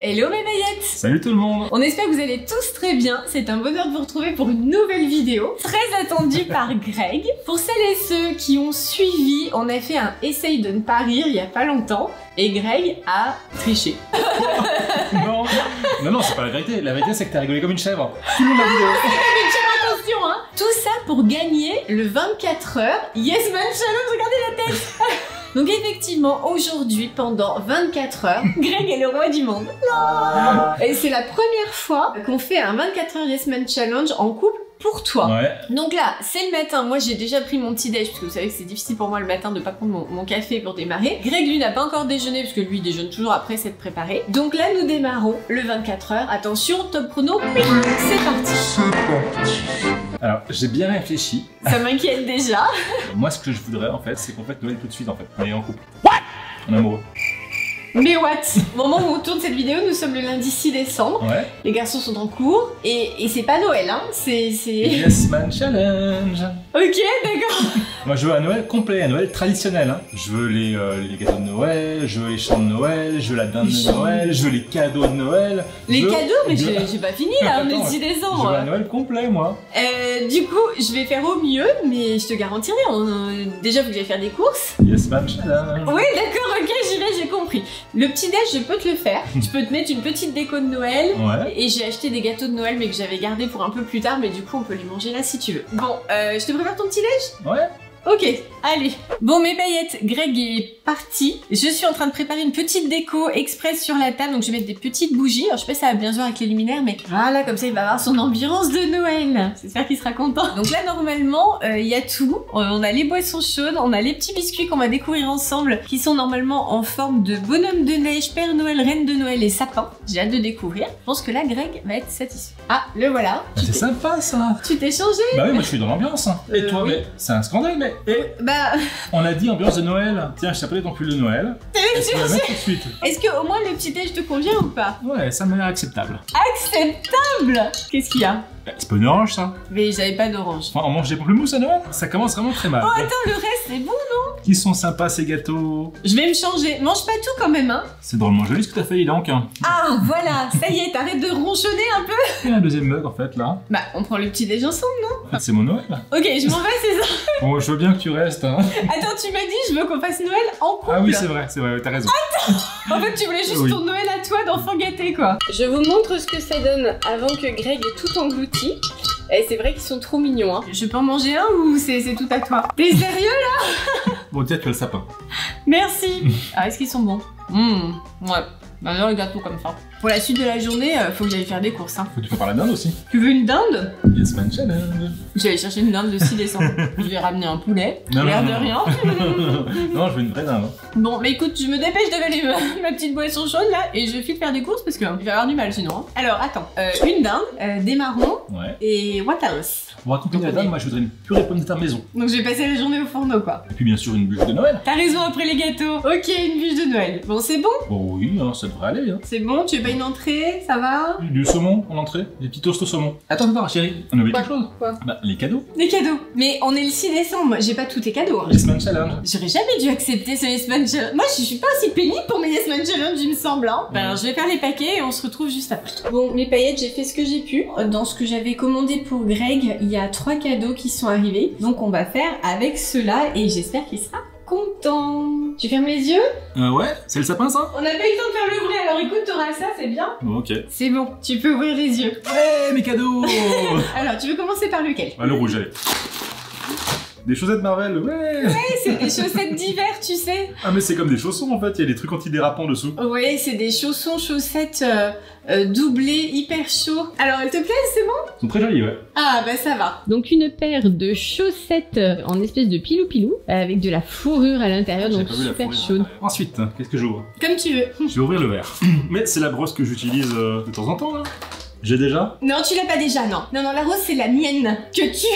Hello mes paillettes! Salut tout le monde! On espère que vous allez tous très bien, c'est un bonheur de vous retrouver pour une nouvelle vidéo, très attendue par Greg. Pour celles et ceux qui ont suivi, on a fait un essaye de ne pas rire il y a pas longtemps, et Greg a triché. Non, c'est pas la vérité c'est que t'as rigolé comme une chèvre. Tout le monde a vidéo. Attention hein! Tout ça pour gagner le 24 heures Yes Man Challenge, regardez la tête! Donc effectivement, aujourd'hui, pendant 24 heures, Greg est le roi du monde. Non. Et c'est la première fois qu'on fait un 24 heures Yes Man Challenge en couple pour toi. Ouais. Donc là, c'est le matin. Moi, j'ai déjà pris mon petit déj parce que vous savez que c'est difficile pour moi le matin de pas prendre mon café pour démarrer. Greg, lui, n'a pas encore déjeuné parce que lui, il déjeune toujours après s'être préparé. Donc là, nous démarrons le 24 heures. Attention, top chrono. C'est parti. Alors, j'ai bien réfléchi. Ça m'inquiète déjà. Moi, ce que je voudrais, en fait, c'est qu'on fête Noël tout de suite, en fait. On est en couple. What? En amoureux. Mais what? Au moment où on tourne cette vidéo, nous sommes le lundi 6 décembre. Ouais. Les garçons sont en cours. Et c'est pas Noël, hein. C'est... Yes Man Challenge. Ok, d'accord. Moi, je veux un Noël complet, un Noël traditionnel. Hein. Je veux les gâteaux de Noël, je veux les chants de Noël, je veux la dinde de Noël, je veux les cadeaux de Noël. Les cadeaux? Mais j'ai pas fini, là. On est le 6 décembre. Je veux un Noël complet, moi. Du coup, je vais faire au mieux, mais je te garantis rien. Déjà, faut que j'aille faire des courses. Yes Man Challenge. Oui, d'accord, ok, j'y vais, j'ai compris. Le petit déj, je peux te le faire. Je peux te mettre une petite déco de Noël. Ouais. Et j'ai acheté des gâteaux de Noël, mais que j'avais gardé pour un peu plus tard. Mais du coup, on peut les manger là si tu veux. Bon, je te prépare ton petit déj? Ouais. Ok, allez. Bon, mes paillettes, Greg est parti. Je suis en train de préparer une petite déco express sur la table. Donc, je vais mettre des petites bougies. Alors, je sais pas si ça va bien jouer avec les luminaires, mais voilà, comme ça, il va avoir son ambiance de Noël. J'espère qu'il sera content. Donc là, normalement, il y a tout. On a les boissons chaudes, on a les petits biscuits qu'on va découvrir ensemble, qui sont normalement en forme de bonhomme de neige, Père Noël, Reine de Noël et sapin. J'ai hâte de découvrir. Je pense que là, Greg va être satisfait. Ah, le voilà. Ah, c'est sympa, ça. Tu t'es changé? Bah oui, moi, je suis dans l'ambiance. Hein. Et toi, oui. mais c'est un scandale, mais... Bah... On a dit ambiance de Noël. Tiens, je t'ai appelé ton pull de Noël. Est-ce qu'on va mettre tout de suite? Est-ce que au moins le petit déj te convient ou pas? Ouais, ça m'a l'air acceptable. Acceptable? Qu'est-ce qu'il y a? C'est pas une orange, ça? Mais j'avais pas d'orange. Enfin, on mange des pamplemousses à Noël? Ça commence vraiment très mal. Oh attends, le reste c'est bon non? Qui sont sympas ces gâteaux? Je vais me changer. Mange pas tout quand même hein. C'est drôlement joli ce que t'as fait, dis donc. Ah voilà, ça y est, t'arrêtes de ronchonner un peu. Et un deuxième mug en fait là. Bah on prend le petit déj ensemble non? En fait c'est mon Noël. Ok, je m'en vais, c'est ça. Bon, je veux bien que tu restes. Hein. Attends, tu m'as dit je veux qu'on fasse Noël en couple. Ah oui c'est vrai, t'as raison. Attends. En fait tu voulais juste Oui. ton Noël à toi d'enfant gâté quoi. Je vous montre ce que ça donne avant que Greg ait tout englouti. Et c'est vrai qu'ils sont trop mignons hein. Je peux en manger un ou c'est tout à toi? T'es sérieux là? Bon tiens, tu as le sapin. Merci. Ah est-ce qu'ils sont bons? Ouais. J'adore les gâteaux comme ça. Pour la suite de la journée, faut que j'aille faire des courses. Hein. Faut que tu prépares la dinde aussi. Tu veux une dinde? Yes Man Challenge. Je vais aller chercher une dinde le 6 décembre. Je vais ramener un poulet. L'air de rien. Non, je veux une vraie dinde. Bon, mais écoute, je me dépêche d'avaler ma petite boisson chaude là et je file faire des courses parce que je vais avoir du mal sinon. Hein. Alors attends, une dinde, des marrons et what else? Pour accompagner la dinde, moi je voudrais une purée de pommes de terre maison. Donc je vais passer la journée au fourneau quoi. Et puis bien sûr une bûche de Noël. T'as raison après les gâteaux. Ok, une bûche de Noël. Bon, c'est bon? Bon oui, hein, ça devrait aller. Hein. C'est bon, tu veux pas une entrée? Ça va? Du saumon en entrée, des petits toasts au saumon. Attends, chérie, on a oublié quelque chose. Quoi? Bah, les cadeaux. Les cadeaux. Mais on est le 6 décembre, j'ai pas tous tes cadeaux. Hein. Yes Man Challenge. J'aurais jamais dû accepter ce Yes Man Challenge. Moi, je suis pas aussi pénible pour mes Yes Man Challenge, il me semble. Hein. Alors, je vais faire les paquets et on se retrouve juste après. Bon, mes paillettes, j'ai fait ce que j'ai pu. Dans ce que j'avais commandé pour Greg, il y a 3 cadeaux qui sont arrivés. Donc, on va faire avec ceux-là et j'espère qu'il sera content. Tu fermes les yeux? Ouais, c'est le sapin ça? On n'a pas eu le temps de faire le vrai, alors écoute, t'auras ça, c'est bien. Ok. C'est bon, tu peux ouvrir les yeux. Ouais, mes cadeaux. Alors, tu veux commencer par lequel? Ah, le rouge, allez. Des chaussettes Marvel, ouais. Ouais, c'est des chaussettes d'hiver, tu sais. Ah mais c'est comme des chaussons en fait, il y a des trucs antidérapants dessous. Ouais, c'est des chaussettes doublées, hyper chauds. Alors, elles te plaisent, c'est bon? Ils sont très jolis, ouais. Ah, bah ça va. Donc, une paire de chaussettes en espèce de pilou-pilou, avec de la fourrure à l'intérieur, donc super chaude. Ensuite, qu'est-ce que j'ouvre? Comme tu veux. Je vais ouvrir le verre. Mais c'est la brosse que j'utilise de temps en temps, là. J'ai déjà? Non, tu l'as pas déjà, non. Non, la rose, c'est la mienne que tu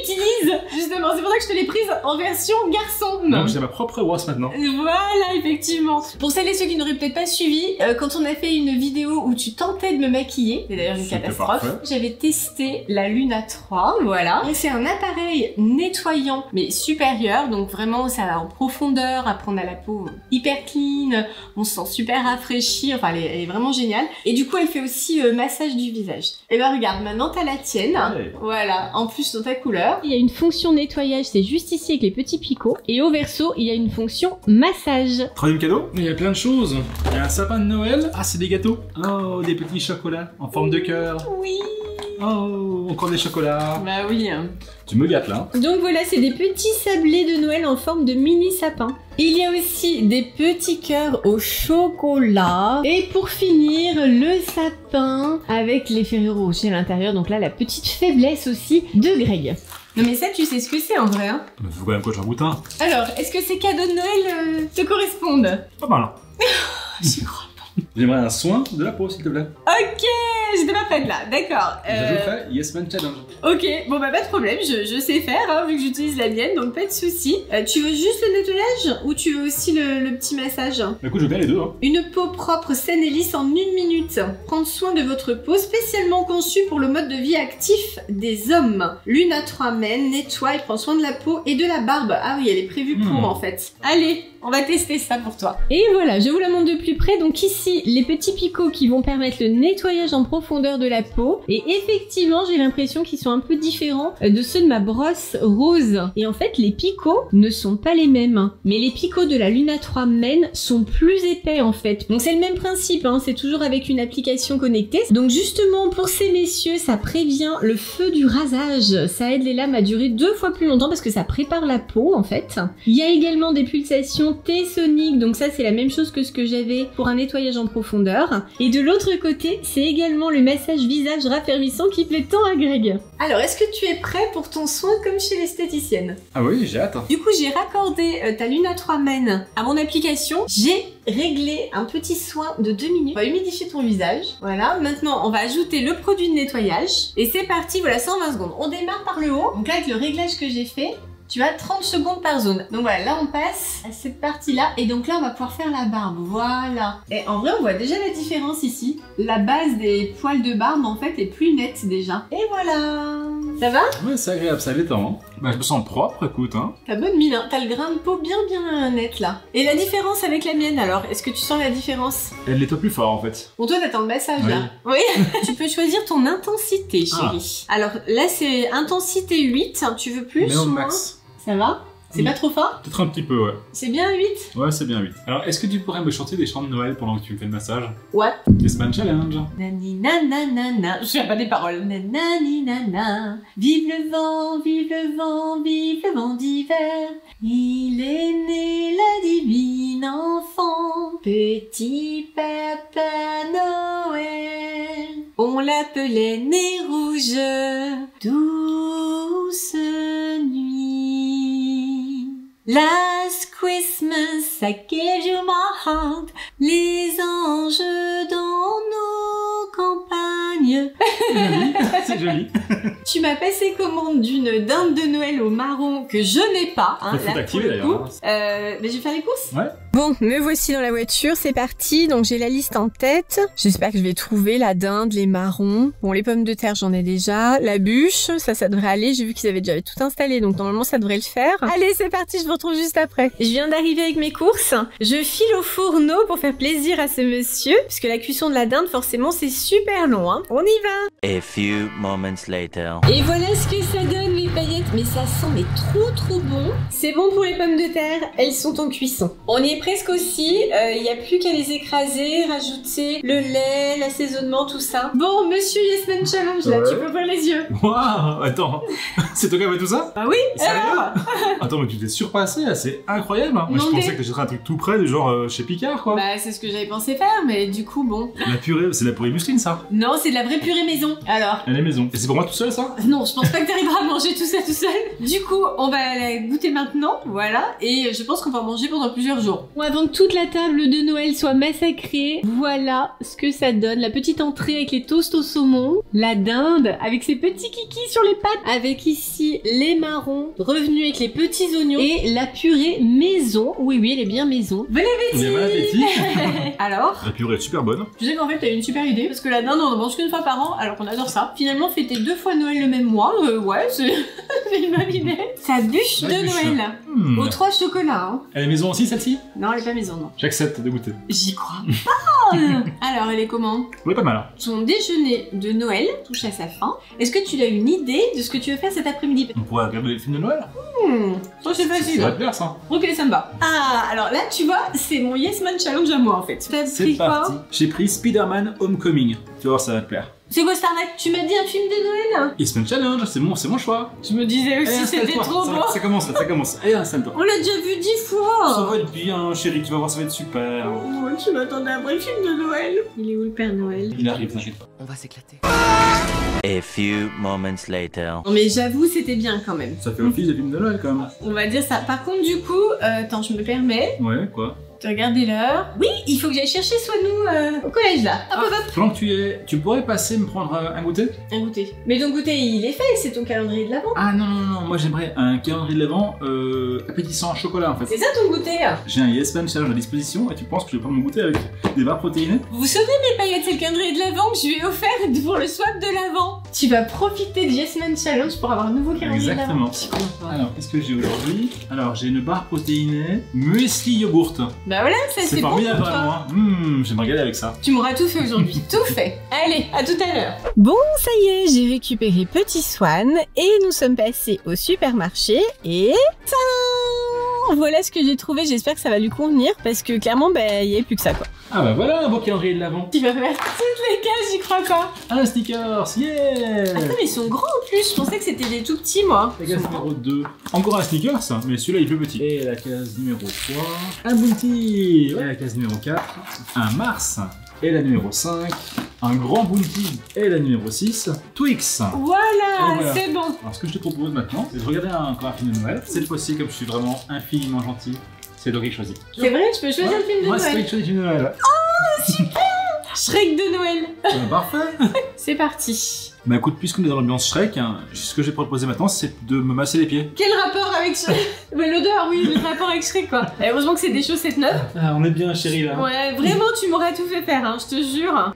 utilises. Justement, c'est pour ça que je te l'ai prise en version garçon. Donc j'ai ma propre rose maintenant. Voilà, effectivement. Pour celles et ceux qui n'auraient peut-être pas suivi, quand on a fait une vidéo où tu tentais de me maquiller, c'est d'ailleurs une catastrophe, j'avais testé la Luna 3, voilà. Et c'est un appareil nettoyant, mais supérieur, donc vraiment ça va en profondeur, après on a la peau hyper clean, on se sent super rafraîchi, enfin elle est vraiment géniale. Et du coup elle fait aussi massage du visage. Et ben regarde, maintenant t'as la tienne, voilà, en plus dans ta couleur. Il y a une fonction nettoyage, c'est juste ici avec les petits picots, et au verso il y a une fonction massage. Troisième cadeau, il y a plein de choses. Il y a un sapin de Noël, ah c'est des gâteaux. Oh, des petits chocolats en forme de cœur. Oui. Oh, encore des chocolats. Bah oui. Tu me gâtes là. Donc voilà, c'est des petits sablés de Noël en forme de mini sapin. Il y a aussi des petits cœurs au chocolat. Et pour finir, le sapin avec les Ferrero Rocher à l'intérieur. Donc là, la petite faiblesse aussi de Greg. Non mais ça, tu sais ce que c'est en vrai, hein? Faut quand même que j'en goûte un. Alors, est-ce que ces cadeaux de Noël te correspondent? Pas mal. J'y crois pas. J'aimerais un soin de la peau, s'il te plaît. Ok, j'étais pas prête là, d'accord. J'ajouterais Yes Man Challenge. Ok, bon bah pas de problème, je sais faire, hein, vu que j'utilise la mienne, donc pas de souci. Tu veux juste le nettoyage ou tu veux aussi le petit massage? Bah écoute, je veux bien les deux. Hein. Une peau propre, saine et lisse en 1 minute. Prendre soin de votre peau, spécialement conçue pour le mode de vie actif des hommes. Luna 3 Men nettoie et prend soin de la peau et de la barbe. Ah oui, elle est prévue pour en fait. Allez, on va tester ça pour toi. Et voilà, je vous la montre de plus près. Donc ici, les petits picots qui vont permettre le nettoyage en profondeur de la peau. Et effectivement, j'ai l'impression qu'ils sont un peu différents de ceux de ma brosse rose. Et en fait, les picots ne sont pas les mêmes. Mais les picots de la Luna 3 Men sont plus épais en fait. Donc c'est le même principe, hein, c'est toujours avec une application connectée. Donc justement, pour ces messieurs, ça prévient le feu du rasage. Ça aide les lames à durer 2 fois plus longtemps parce que ça prépare la peau en fait. Il y a également des pulsations T-soniques. Donc ça, c'est la même chose que ce que j'avais pour un nettoyage en profondeur. Et de l'autre côté, c'est également le massage visage raffermissant qui plaît tant à Greg. Alors, est-ce que tu es prêt pour ton soin comme chez l'esthéticienne? Ah oui, j'ai hâte. Du coup, j'ai raccordé ta Luna 3 Men à mon application. J'ai réglé un petit soin de 2 minutes. On va humidifier ton visage. Voilà. Maintenant, on va ajouter le produit de nettoyage. Et c'est parti, voilà, 120 secondes. On démarre par le haut. Donc là, avec le réglage que j'ai fait, tu as 30 secondes par zone. Donc voilà, là on passe à cette partie-là. Et donc là, on va pouvoir faire la barbe. Voilà. Et en vrai, on voit déjà la différence ici. La base des poils de barbe, en fait, est plus nette déjà. Et voilà. Ça va? Ouais, c'est agréable, ça détend. Hein. Bah, je me sens propre, écoute. Hein. T'as bonne mine, hein. T'as le grain de peau bien net là. Et la différence avec la mienne alors? Est-ce que tu sens la différence? Elle nettoie plus fort en fait. Bon, toi t'attends le massage là. Oui. Tu peux choisir ton intensité, chérie. Alors là, c'est intensité 8. Tu veux plus? Mais au max. Ça va? C'est pas trop fort? Peut-être un petit peu, ouais. C'est bien 8? Ouais, c'est bien 8. Alors, est-ce que tu pourrais me chanter des chants de Noël pendant que tu me fais le massage? What? Yes Man Challenge. Nani nanana. Je sais pas des paroles. Nanani nana. Vive le vent, vive le vent, vive le vent d'hiver. Il est né la divine enfant. Petit Papa Noël. On l'appelait Nez Rouge. Douce nuit. Last Christmas, I gave you my heart, les anges dans nos campagnes. C'est joli. Tu m'as passé commande d'une dinde de Noël au marron que je n'ai pas. Hein, faut t'activer d'ailleurs. Mais je vais faire les courses. Ouais. Bon, me voici dans la voiture, c'est parti. Donc j'ai la liste en tête. J'espère que je vais trouver la dinde, les marrons. Bon, les pommes de terre, j'en ai déjà. La bûche, ça devrait aller. J'ai vu qu'ils avaient déjà tout installé, donc normalement ça devrait le faire. Allez, c'est parti, je vous retrouve juste après. Je viens d'arriver avec mes courses. Je file au fourneau pour faire plaisir à ce monsieur, puisque la cuisson de la dinde, forcément, c'est super long. Hein. On y va. A few moments later. Et voilà ce que ça donne, les paillettes. Mais ça sent mais trop bon. C'est bon pour les pommes de terre. Elles sont en cuisson. On y est presque aussi. Il n'y a plus qu'à les écraser, rajouter le lait, l'assaisonnement, tout ça. Bon, monsieur Yes Man Challenge, là, tu peux ouvrir les yeux. Waouh, attends. C'est toi qui as fait tout ça? Bah oui. Attends, mais tu t'es surpassé, là, c'est incroyable. Hein. Moi, je pensais que t'achèterais un truc tout près, du genre chez Picard, quoi. Bah, c'est ce que j'avais pensé faire, mais du coup, bon. La purée, c'est de la purée muscline, ça? Non, c'est de la vraie purée maison. Alors. Elle est maison. Et c'est pour moi tout seul, ça? Non, je pense pas que t'arriveras à manger tout ça tout seul. seule. Du coup, on va la goûter maintenant, voilà, et je pense qu'on va manger pendant plusieurs jours. Bon, avant que toute la table de Noël soit massacrée, voilà ce que ça donne. La petite entrée avec les toasts au saumon, la dinde avec ses petits kikis sur les pattes, avec ici les marrons revenus avec les petits oignons et la purée maison. Oui, oui, elle est bien maison. Bon appétit! Bon appétit. Alors? La purée est super bonne. Je sais qu'en fait, t'as eu une super idée, parce que la dinde, on en mange qu'une fois par an, alors qu'on adore ça. Finalement, fêter 2 fois Noël le même mois, ouais, c'est une bonne idée. Sa bûche de Noël. Aux 3 chocolats, hein. Elle est maison aussi, celle-ci? Non, elle est pas maison, non. J'accepte de goûter. J'y crois pas. Alors, elle est comment? Oui, pas mal. Son déjeuner de Noël touche à sa fin. Est-ce que tu as une idée de ce que tu veux faire cet après-midi? On pourrait regarder les films de Noël. Ça c'est facile. Ça va te plaire, ça. Ok, ça me va. Ah, alors là, tu vois, c'est mon Yes Man Challenge à moi, en fait. T'as C'est pris parti. quoi? J'ai pris Spider-Man Homecoming. Tu vas voir, ça va te plaire. C'est quoi cette arnaque? Tu m'as dit un film de Noël? Yes Man Challenge, c'est mon choix. Je me disais aussi, Allez, c'était installe-toi. trop beau. Ça commence là, ça commence. Allez, installe-toi. On l'a déjà vu 10 fois. Ça va être bien, chérie, tu vas voir, ça va être super. Oh, tu m'attendais à un vrai film de Noël. Il est où le Père Noël? Il arrive, t'inquiète pas. On va s'éclater. A few moments later. Non mais j'avoue, c'était bien quand même. Ça fait office de film de Noël quand même. On va dire ça. Par contre, du coup, attends, je me permets Ouais, quoi? de regarder l'heure. Oui, il faut que j'aille chercher Swanou au collège là. Hop, hop, hop. Pendant que tu y es, tu pourrais passer me prendre un goûter? Un goûter. Mais ton goûter, il est fait, c'est ton calendrier de l'avant. Ah non, non, non, moi j'aimerais un calendrier de l'Avent appétissant en chocolat en fait. C'est ça ton goûter. J'ai un Yes Man Challenge à disposition et tu penses que je vais prendre mon goûter avec des barres protéinées? Vous vous souvenez mes paillettes, c'est le calendrier de l'avant que je lui ai offert pour le swap de l'avant. Tu vas profiter du Yes Man Challenge pour avoir un nouveau calendrier Exactement. de l'avant. J'y crois pas. Alors, qu'est-ce que j'ai aujourd'hui? Alors, j'ai une barre protéinée, muesli yogourt. Bah voilà, ça c'est bon formidable pour toi. vraiment. Je vais me régaler avec ça. Tu m'auras tout fait aujourd'hui, tout fait. Allez, à tout à l'heure. Bon, ça y est, j'ai récupéré Petit Swan et nous sommes passés au supermarché et... Tadam! Voilà ce que j'ai trouvé, j'espère que ça va lui convenir parce que clairement, bah, il n'y avait plus que ça quoi. Ah bah voilà un beau calendrier de l'Avent. Tu vas faire toutes les cases, j'y crois pas. Un stickers, yeah. Attends, mais ils sont grands en plus, je pensais que c'était des tout petits moi. La case numéro 2. Encore un sneakers, mais celui-là il est plus petit. Et la case numéro 3. Un Bounty. Et la case numéro 4. Un Mars. Et la numéro 5. Un grand Bounty. Et la numéro 6. Twix. Voilà, voilà. c'est bon. Alors ce que je te propose maintenant, c'est de regarder encore un film de Noël. Cette fois-ci, comme je suis vraiment infiniment gentil, c'est Dory qui choisit. C'est vrai, je peux choisir le film de Moi, c'est Noël. Dory qui choisit le film de Noël. Shrek de Noël. Parfait. C'est parti. Bah écoute, puisqu'on est dans l'ambiance Shrek, hein, ce que je vais proposer maintenant, c'est de me masser les pieds. Quel rapport avec Shrek? Ouais, l'odeur, oui, le rapport avec Shrek quoi. Et heureusement que c'est des chaussettes neuves. Ah, on est bien chérie là. Ouais, vraiment, tu m'aurais tout fait faire, hein, je te jure.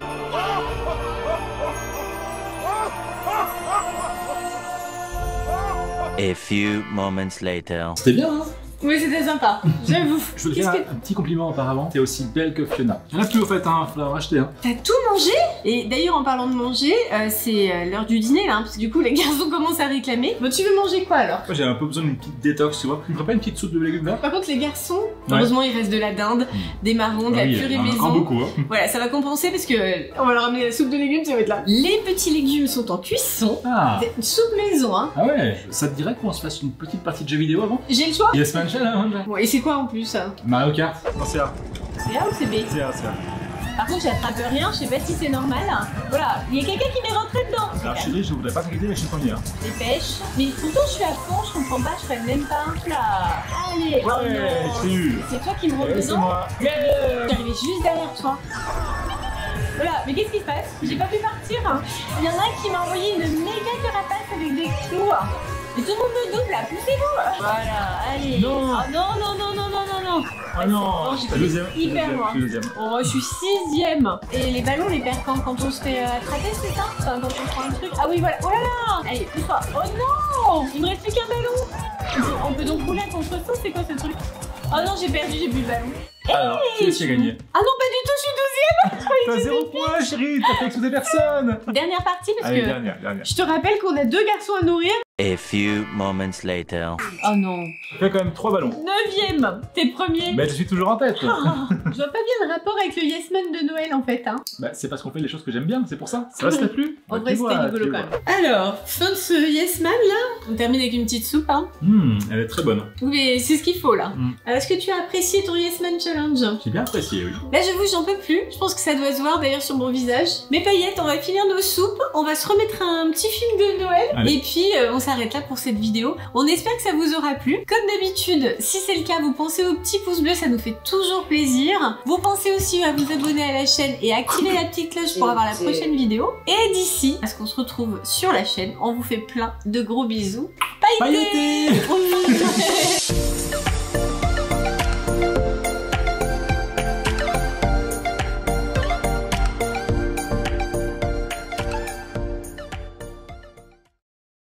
A few moments later. C'était bien, hein? Oui, c'était sympa, j'avoue. Je veux te faire un petit compliment auparavant, t'es aussi belle que Fiona. Il y en a plus au fait, hein, faut la racheter. Hein. T'as tout mangé? Et d'ailleurs, en parlant de manger, c'est l'heure du dîner là, hein, parce que du coup, les garçons commencent à réclamer. Bon, tu veux manger quoi alors? Moi j'ai un peu besoin d'une petite détox, tu vois. Tu me ferais pas une petite soupe de légumes verts? Par contre, les garçons, heureusement, il reste de la dinde, des marrons, de la purée il y en a maison. encore beaucoup, hein. Voilà, ça va compenser parce que on va leur ramener la soupe de légumes, ça va être là. Les petits légumes sont en cuisson. Ah. Une soupe maison, hein. Ah ouais. Ça te dirait qu'on se fasse une petite partie de jeux vidéo avant? J'ai le choix. Yes Man Challenge. Bon, et c'est quoi en plus ça? Mario Kart. Non, c'est A. C'est A ou c'est B? C'est A, c'est A. Par contre, j'attrape rien, je sais pas si c'est normal. Voilà, il y a quelqu'un qui m'est rentré dedans. Alors chérie, je voudrais pas t'inquiéter, mais je suis le premier. Hein. Dépêche. Mais pourtant, je suis à fond, je comprends pas, je ferais même pas un plat. Allez, oh Ouais, non. je t'ai eu. C'est toi qui me rentre C'est dedans. moi. J'arrivais juste derrière toi. Voilà, mais qu'est-ce qui se passe? J'ai pas pu partir. Il y en a un qui m'a envoyé une méga carapace avec des clous. Et tout le monde me double là, poussez-vous. Voilà, allez. Non. Ah, non, non, non, non, non, non, non. Ah non, j'étais c'est le deuxième. hyper loin. C'est le deuxième. Bon, moi je suis 6ème. Et les ballons, les perd quand on se fait attraper, c'est ça? Enfin, quand on prend un truc. Ah oui, voilà. Oh là là. Allez, pousse-toi. Oh non. Il me reste plus qu'un ballon. On peut donc rouler contre ça, c'est quoi ce truc? Oh non, j'ai perdu, j'ai plus de ballon. Alors, qui est-ce qui a gagné? Ah non, pas du tout, je suis 12ème. T'as 0 points, chérie, t'as fait exploser personne. Dernière partie parce Allez, que dernière. je te rappelle qu'on a 2 garçons à nourrir. A few moments later. Oh non. Fais quand même 3 ballons. 9ème. T'es premier. Mais je suis toujours en tête. Je vois pas bien le rapport avec le Yes Man de Noël en fait, hein. Bah, c'est parce qu'on fait les choses que j'aime bien, c'est pour ça. Ça reste plus. En vrai, c'était rigolo quand même. Alors, fin de ce Yes Man là. On termine avec une petite soupe, hein. Elle est très bonne. Oui, mais c'est ce qu'il faut là. Alors, est-ce que tu as apprécié ton Yes Man Challenge? J'ai bien apprécié, oui. Là, j'avoue, j'en peux plus. Je pense que ça doit se voir d'ailleurs sur mon visage. Mes paillettes, on va finir nos soupes. On va se remettre un petit film de Noël. Allez. Et puis, on s'arrête là pour cette vidéo. On espère que ça vous aura plu. Comme d'habitude, si c'est le cas, vous pensez au petit pouce bleu, ça nous fait toujours plaisir. Vous pensez aussi à vous abonner à la chaîne et activer la petite cloche pour avoir la prochaine vidéo. Et d'ici à ce qu'on se retrouve sur la chaîne, on vous fait plein de gros bisous. Pailletés!